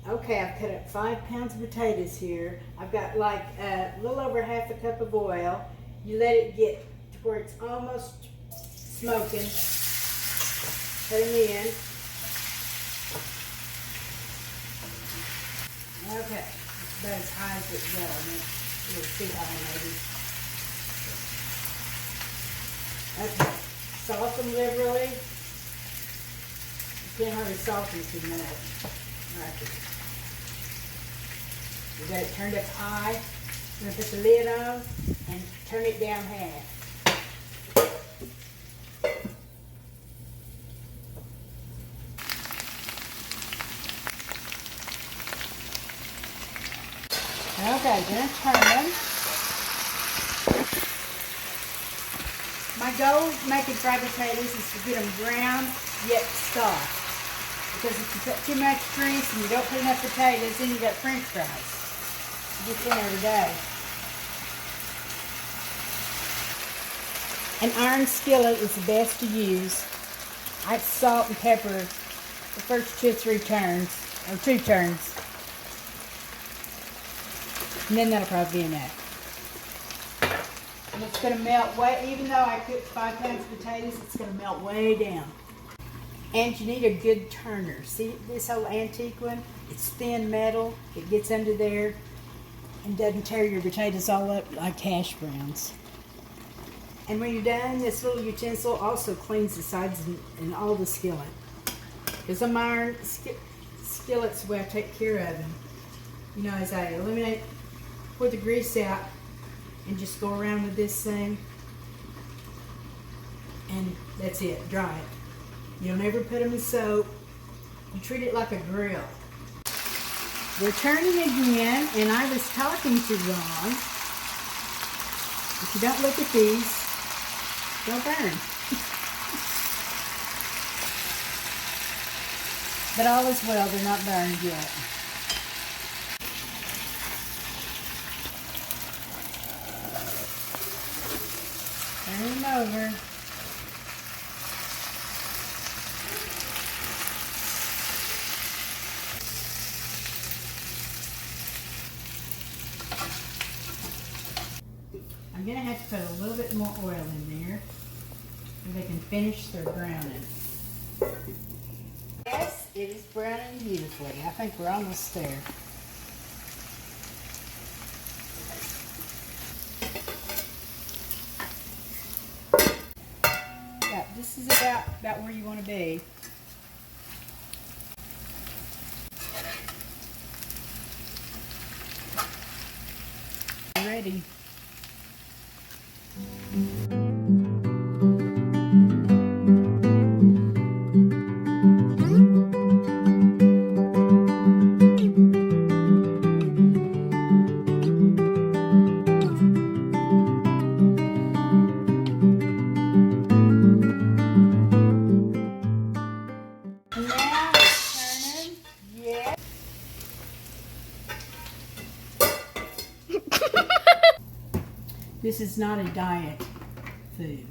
Okay, I've cut up 5 pounds of potatoes here. I've got like a little over half a cup of oil. You let it get to where it's almost smoking. Put them in. Okay, it's about as high as it goes. A little too high maybe. Okay, salt them liberally. You can't hardly salt them too much. Right here. You got it turned up high. I'm going to put the lid on and turn it down half. Okay, gonna turn them. My goal making fried potatoes is to get them brown yet soft. Because if you put too much grease and you don't put enough potatoes, then you got French fries. You get one every day. An iron skillet is the best to use. I salt and pepper the first 2 or 3 turns, or 2 turns. And then that'll probably be enough. And it's going to melt way, even though I cooked 5 pounds of potatoes, it's going to melt way down. And you need a good turner. See this old antique one? It's thin metal. It gets under there and doesn't tear your potatoes all up like hash browns. And when you're done, this little utensil also cleans the sides and all the skillet. Because some iron skillets the way I take care of them. You know, as I eliminate, pour the grease out and just go around with this thing. And that's it, dry it. You'll never put them in soap. You treat it like a grill. We're turning again, and I was talking too long. If you don't look at these, they'll burn. But all is well, they're not burned yet. Turn them over. I'm going to have to put a little bit more oil in there so they can finish their browning. Yes, it is browning beautifully. I think we're almost there. Yeah, this is about where you want to be. Ready. This is not a diet food.